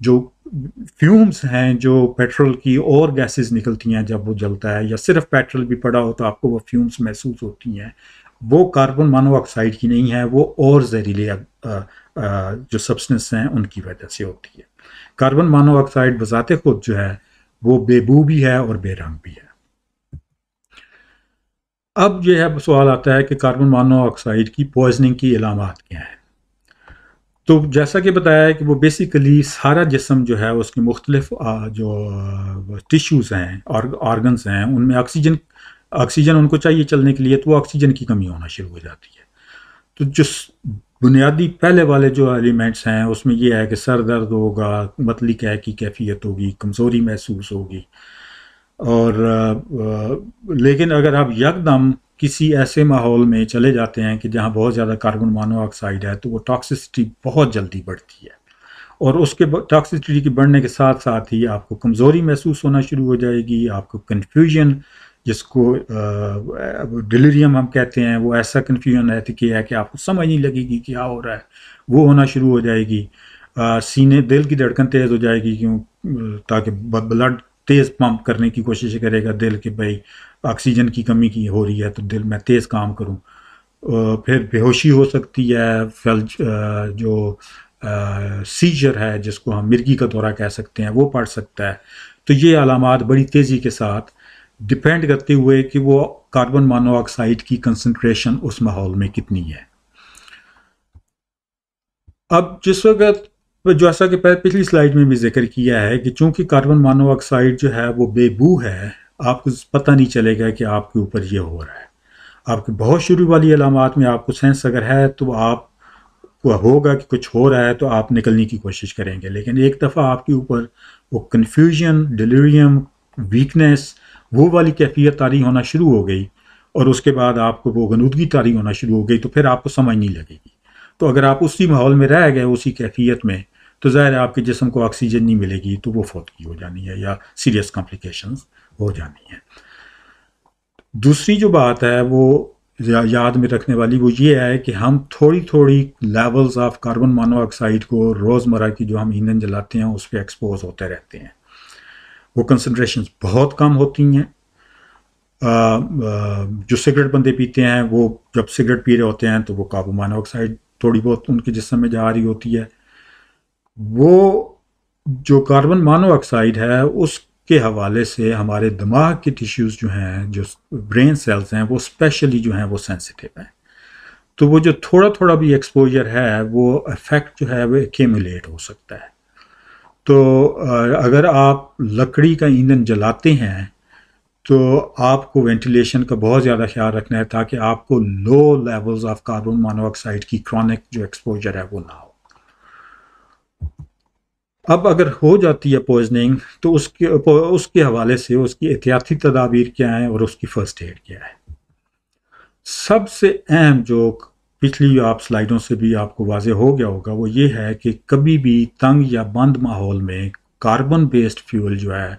جو فیومز ہیں جو پیٹرول کی اور گیسز نکلتی ہیں جب وہ جلتا ہے، یا صرف پیٹرول بھی پڑا ہو تو آپ کو وہ فیومز محسوس ہوتی ہیں، وہ کاربن مانو آکسائڈ کی نہیں ہے، وہ اور زہریلے جو سبسٹنس ہیں ان کی وجہ سے ہوتی ہے۔ کاربن مانو آکسائڈ بذات خود جو ہے وہ بے بو بھی ہے اور بے رنگ بھی ہے۔ اب یہ ہے سوال آتا ہے کہ کاربن مانو آکسائڈ کی پوائزننگ کی علامات کیا ہیں؟ تو جیسا کہ بتایا ہے کہ وہ بیسیکلی سارا جسم جو ہے اس کے مختلف جو ٹیشوز ہیں اور آرگنز ہیں ان میں آکسیجن ان کو چاہیے چلنے کے لیے، تو وہ آکسیجن کی کمی ہونا شروع ہو جاتی ہے۔ تو جو بنیادی پہلے والے جو ایلیمنٹس ہیں اس میں یہ ہے کہ سر درد ہوگا، متلی قے کی کیفیت ہوگی، کمزوری محسوس ہوگی، اور لیکن اگر آپ یکدم کسی ایسے ماحول میں چلے جاتے ہیں کہ جہاں بہت زیادہ کاربن مانو آکسائڈ ہے تو وہ ٹاکسسٹی بہت جلدی بڑھتی ہے، اور اس کے ٹاکسسٹی کے بڑھنے کے ساتھ ساتھ ہی آپ کو کمزوری محسوس ہونا شروع ہو جائے گی، آپ کو کنفیوژن، جس کو ڈیلیریم ہم کہتے ہیں، وہ ایسا کنفیوژن ہے کہ آپ کو سمجھ نہیں لگے گی کیا ہو رہا ہے، وہ ہونا شروع ہو جائے گی۔ سینے دل کی دھڑکن تیز ہو جائے گی، کیوں؟ تاکہ بلڈ تیز پمپ کرنے کی کوشش کرے گا دل کہ بھائی آکسیجن کی کمی کی ہو رہی ہے تو دل میں تیز کام کروں۔ پھر بے ہوشی ہو سکتی ہے، فلج جو سیجر ہے جس کو ہم مرگی کا دورہ کہہ سکتے ہیں وہ پڑ سکتا ہے۔ تو یہ علامات بڑی تیزی کے ساتھ ڈپینڈ کرتے ہوئے کہ وہ کاربن مانو آکسائڈ کی کنسنٹریشن اس ماحول میں کتنی ہے۔ اب جس وقت جیسا کہ پچھلی سلائیڈ میں بھی ذکر کیا ہے کہ چونکہ کاربن مانو آکسائڈ جو ہے وہ بے بو ہے، آپ کو پتہ نہیں چلے گا کہ آپ کے اوپر یہ ہو رہا ہے۔ آپ کے بہت شروع والی علامات میں آپ کو سینس اگر ہے تو آپ کو ہوگا کہ کچھ ہو رہا ہے تو آپ نکلنے کی کوشش کریں گے، لیکن ایک دفعہ آپ کے اوپر وہ کنفیوژن، ڈیلیریم، ویکنیس، وہ والی کیفیت طاری ہونا شروع ہو گئی، اور اس کے بعد آپ کو وہ غنودگی طاری ہونا شروع ہو گئی، تو پھر آپ کو سمجھ نہیں لگے گی۔ تو اگر آپ اسی ماحول میں رہ گئے اسی کیفیت میں، تو ظاہر ہے آپ کے جسم کو آکسیجن نہیں ملے گی، تو وہ فوت ہو جانی ہے یا سیریس کمپلیکیشنز ہو جانی ہیں۔ دوسری جو بات ہے وہ یاد میں رکھنے والی وہ یہ ہے کہ ہم تھوڑی تھوڑی لیولز آف کاربن مانو آکسائڈ کو روزمرہ کی جو ہم ایندھن جلاتے ہیں اس پہ ایکسپوز ہوتے رہتے ہیں۔ وہ کنسنٹریشنز بہت کم ہوتی ہیں۔ جو سگریٹ بندے پیتے ہیں وہ جب سگریٹ پی رہے ہوتے ہیں تو وہ کاربن مانو آکسائڈ تھوڑی بہت ان کے جسم میں جا رہی ہوتی ہے۔ وہ جو کاربن مانو آکسائڈ ہے اس کے حوالے سے ہمارے دماغ کے ٹیشوز جو ہیں، جو برین سیلز ہیں، وہ اسپیشلی جو ہیں وہ سینسٹیو ہیں۔ تو وہ جو تھوڑا تھوڑا بھی ایکسپوجر ہے وہ افیکٹ جو ہے وہ ایکیمولیٹ ہو سکتا ہے۔ تو اگر آپ لکڑی کا ایندھن جلاتے ہیں تو آپ کو وینٹیلیشن کا بہت زیادہ خیال رکھنا ہے تاکہ آپ کو لو لیولز آف کاربن مانو آکسائڈ کی کرونک جو ایکسپوجر ہے وہ نہ ہو۔ اب اگر ہو جاتی ہے پوائزننگ تو اس کے حوالے سے اس کی احتیاطی تدابیر کیا ہیں اور اس کی فرسٹ ایڈ کیا ہے۔ سب سے اہم جو پچھلی آپ سلائیڈوں سے بھی آپ کو واضح ہو گیا ہوگا وہ یہ ہے کہ کبھی بھی تنگ یا بند ماحول میں کاربن بیسڈ فیول جو ہے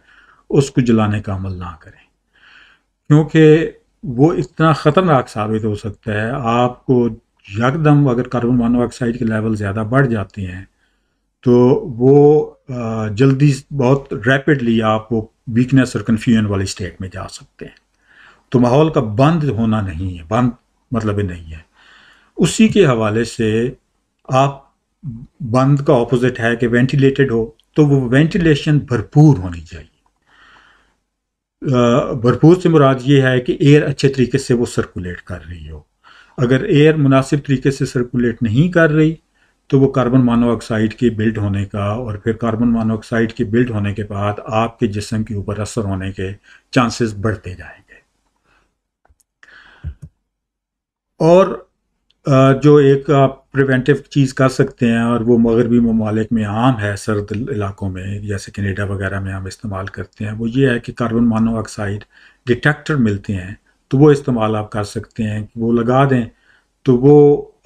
اس کو جلانے کا عمل نہ کریں، کیونکہ وہ اتنا خطرناک ثابت ہو سکتا ہے۔ آپ کو یکدم اگر کاربن مانو آکسائڈ کے لیول زیادہ بڑھ جاتے ہیں تو وہ جلدی بہت ریپڈلی آپ کو ویکنیس اور کنفیوژن والی اسٹیٹ میں جا سکتے ہیں۔ تو ماحول کا بند ہونا نہیں ہے، بند مطلب نہیں ہے۔ اسی کے حوالے سے آپ بند کا اپوزٹ ہے کہ وینٹیلیٹڈ ہو، تو وہ وینٹیلیشن بھرپور ہونی چاہیے۔ بھرپور سے مراد یہ ہے کہ ایئر اچھے طریقے سے وہ سرکولیٹ کر رہی ہو۔ اگر ایئر مناسب طریقے سے سرکولیٹ نہیں کر رہی تو وہ کاربن مانو آکسائڈ کے بلڈ ہونے کا، اور پھر کاربن مانو آکسائڈ کے بلڈ ہونے کے بعد آپ کے جسم کے اوپر اثر ہونے کے چانسز بڑھتے جائیں گے۔ اور جو ایک آپ پریونٹیو چیز کر سکتے ہیں، اور وہ مغربی ممالک میں عام ہے، سرد علاقوں میں جیسے کینیڈا وغیرہ میں ہم استعمال کرتے ہیں، وہ یہ ہے کہ کاربن مانو آکسائڈ ڈیٹیکٹر ملتے ہیں، تو وہ استعمال آپ کر سکتے ہیں کہ وہ لگا دیں، تو وہ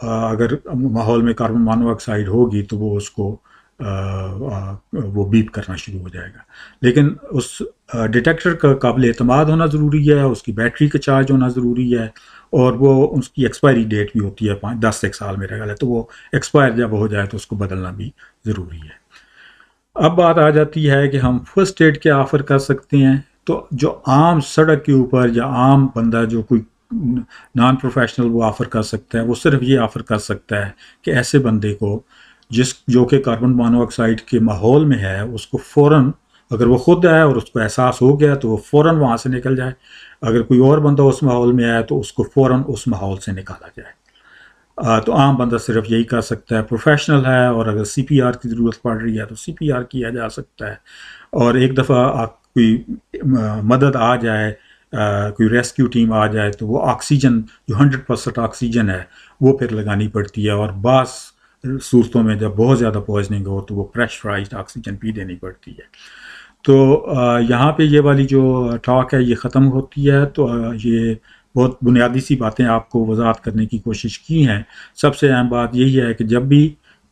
اگر ماحول میں کاربن مانو آکسائڈ ہوگی تو وہ اس کو وہ بیپ کرنا شروع ہو جائے گا۔ لیکن اس ڈیٹیکٹر کا قابل اعتماد ہونا ضروری ہے، اس کی بیٹری کا چارج ہونا ضروری ہے، اور وہ اس کی ایکسپائری ڈیٹ بھی ہوتی ہے 10 سال میرا خیال ہے، تو وہ ایکسپائر جب ہو جائے تو اس کو بدلنا بھی ضروری ہے۔ اب بات آ جاتی ہے کہ ہم فرسٹ ایڈ کیا آفر کر سکتے ہیں. تو جو عام سڑک کے اوپر یا عام بندہ جو کوئی نان پروفیشنل وہ آفر کر سکتا ہے، وہ صرف یہ آفر کر سکتا ہے کہ ایسے بندے کو جو کہ کاربن مونو آکسائڈ کے ماحول میں ہے، اس کو فوراً، اگر وہ خود ہے اور اس کو احساس ہو گیا تو وہ فوراً وہاں سے نکل جائے. اگر کوئی اور بندہ اس ماحول میں آیا تو اس کو فوراً اس ماحول سے نکالا جائے. تو عام بندہ صرف یہی کر سکتا ہے. پروفیشنل ہے اور اگر سی پی آر کی ضرورت پڑ رہی ہے تو سی پی آر کیا جا سکتا ہے. اور ایک دفعہ کوئی مدد آ جائے، کوئی ریسکیو ٹیم آ جائے تو وہ آکسیجن جو 100% آکسیجن ہے وہ پھر لگانی پڑتی ہے. اور بعض صورتوں میں جب بہت زیادہ پوائزننگ ہو تو وہ پریشرائزڈ آکسیجن بھی دینی پڑتی ہے. تو یہاں پہ یہ والی جو ٹاک ہے یہ ختم ہوتی ہے. تو یہ بہت بنیادی سی باتیں آپ کو وضاحت کرنے کی کوشش کی ہیں. سب سے اہم بات یہی ہے کہ جب بھی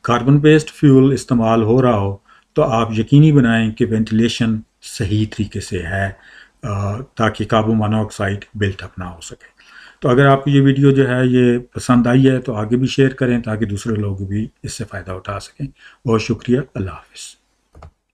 کاربن بیسڈ فیول استعمال ہو رہا ہو تو آپ یقینی بنائیں کہ وینٹیلیشن صحیح طریقے سے ہے، تاکہ carbon mono oxide built up نہ ہو سکے. تو اگر آپ کو یہ ویڈیو جو ہے یہ پسند آئی ہے تو آگے بھی شیئر کریں تاکہ دوسرے لوگ بھی اس سے فائدہ اٹھا سکیں. بہت شکریہ. اللہ حافظ.